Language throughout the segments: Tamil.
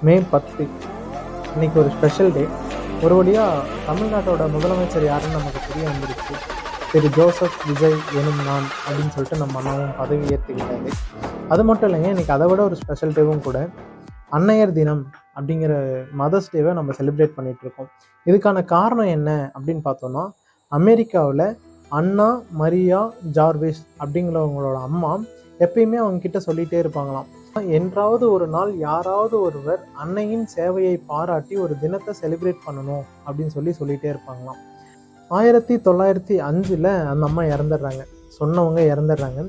மே 10 இன்னைக்கு ஒரு ஸ்பெஷல் டே. ஒரு வழியாக தமிழ்நாட்டோட முதலமைச்சர் யாருன்னு நமக்கு தெரிய வந்துருச்சு. திரு ஜோசப் விஜய் எனும் நான் அப்படின்னு சொல்லிட்டு நம்ம அண்ணாவும் பதவி ஏற்றுக்கிட்டாரு. அது மட்டும் இல்லைங்க, இன்னைக்கு அதை விட ஒரு ஸ்பெஷல் டேவும் கூட. அன்னையர் தினம் அப்படிங்கிற மதர்ஸ் டேவை நம்ம செலிப்ரேட் பண்ணிட்டு இருக்கோம். இதுக்கான காரணம் என்ன அப்படின்னு பார்த்தோம்னா, அமெரிக்காவில் அண்ணா மரியா ஜார்விஸ் அப்படிங்கிறவங்களோட அம்மா எப்பயுமே அவங்க கிட்ட சொல்லிட்டே இருப்பாங்களாம், என்றாவது ஒரு நாள் யாராவது ஒருவர் அன்னையின் சேவையை பாராட்டி ஒரு தினத்தை செலிப்ரேட் பண்ணணும் அப்படின்னு சொல்லிட்டே இருப்பாங்களாம். 1905 அந்த அம்மா இறந்துடுறாங்க. சொன்னவங்க இறந்துடுறாங்க.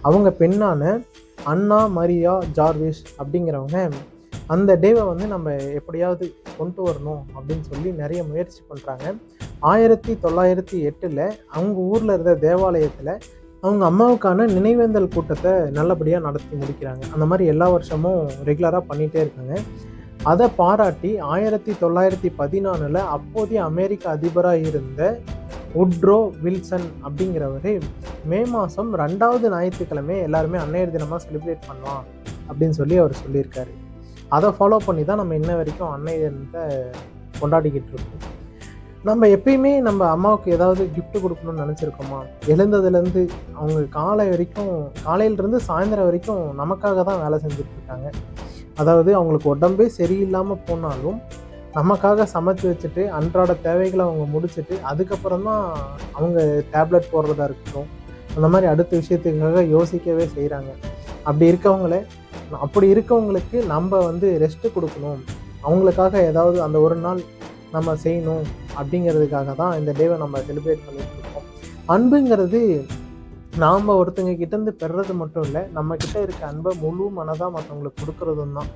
அவங்க பெண்ணான அண்ணா மரியா ஜார்விஸ் அப்படிங்கிறவங்க அந்த டேவை நம்ம எப்படியாவது கொண்டு வரணும் அப்படின்னு சொல்லி நிறைய முயற்சி பண்ணுறாங்க. 1908 அவங்க ஊரில் இருந்த தேவாலயத்தில் அவங்க அம்மாவுக்கான நினைவேந்தல் கூட்டத்தை நல்லபடியாக நடத்தி முடிக்கிறாங்க. அந்த மாதிரி எல்லா வருஷமும் ரெகுலராக பண்ணிகிட்டே இருக்காங்க. அதை பாராட்டி 1914 அப்போதைய அமெரிக்க அதிபராக இருந்த உட்ரோ வில்சன் அப்படிங்கிறவர் மே மாதம் 2வது ஞாயிற்றுக்கிழமை எல்லாருமே அன்னையர் தினமாக செலிப்ரேட் பண்ணலாம் அப்படின்னு அவர் சொல்லியிருக்காரு. அதை ஃபாலோ பண்ணி தான் நம்ம இன்ன வரைக்கும் அன்னையர் தினத்தை கொண்டாடிக்கிட்டு இருக்கோம். நம்ம எப்பயுமே நம்ம அம்மாவுக்கு ஏதாவது கிஃப்ட் கொடுக்கணும்னு நினச்சிருக்கோமா? எழுந்ததுலேருந்து அவங்க காலையிலேருந்து சாயந்தரம் வரைக்கும் நமக்காக தான் வேலை செஞ்சுட்டு இருக்காங்க. அதாவது அவங்களுக்கு உடம்பே சரியில்லாமல் போனாலும் நமக்காக சமைச்சு வச்சுட்டு அன்றாட தேவைகளை அவங்க முடிச்சுட்டு அதுக்கப்புறம் தான் அவங்க டேப்லெட் போடுறதா இருக்கட்டும், அந்த மாதிரி அடுத்த விஷயத்துக்காக யோசிக்கவே செய்கிறாங்க. அப்படி இருக்கவங்களுக்கு நம்ம ரெஸ்ட்டு கொடுக்கணும், அவங்களுக்காக ஏதாவது அந்த ஒரு நாள் நம்ம செய்யணும் அப்படிங்கிறதுக்காக தான் இந்த டேவை நம்ம செலிப்ரேட் பண்ணிட்டு இருக்கோம். அன்புங்கிறது நாம் ஒருத்தங்க கிட்டேருந்து பெறுறது மட்டும் இல்லை, நம்மக்கிட்ட இருக்க அன்பை முழு மனதாக மற்றவங்களுக்கு கொடுக்கறதும் தான்.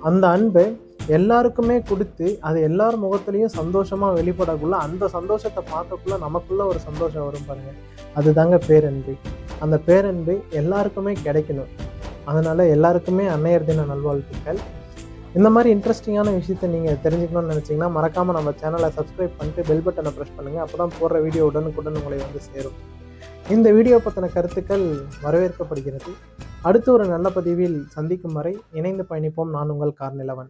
அந்த அன்பை எல்லாருக்குமே கொடுத்து அது எல்லார் முகத்துலேயும் சந்தோஷமாக வெளிப்படக்குள்ள அந்த சந்தோஷத்தை பார்க்கக்குள்ள நமக்குள்ள ஒரு சந்தோஷம் வரும் பாருங்க, அதுதாங்க பேரன்பு. அந்த பேரன்பு எல்லாருக்குமே கிடைக்கணும். அதனால் எல்லாருக்குமே அன்னையர் தின நல்வாழ்த்துக்கள். இந்த மாதிரி இன்ட்ரெஸ்டிங்கான விஷயத்தை நீங்கள் தெரிஞ்சுக்கணும்னு நினச்சிங்கன்னா மறக்காமல் நம்ம சேனலை சப்ஸ்கிரைப் பண்ணிட்டு பெல் பட்டனை ப்ரெஸ் பண்ணுங்கள். அப்போ தான் போடுற வீடியோ உடனுக்குடன் உங்களை சேரும். இந்த வீடியோ பற்றின கருத்துக்கள் வரவேற்கப்படுகிறது. அடுத்து ஒரு நல்ல பதிவில் சந்திக்கும் வரை இணைந்து பயணிப்போம். நான் உங்கள் கார்நிலவன்.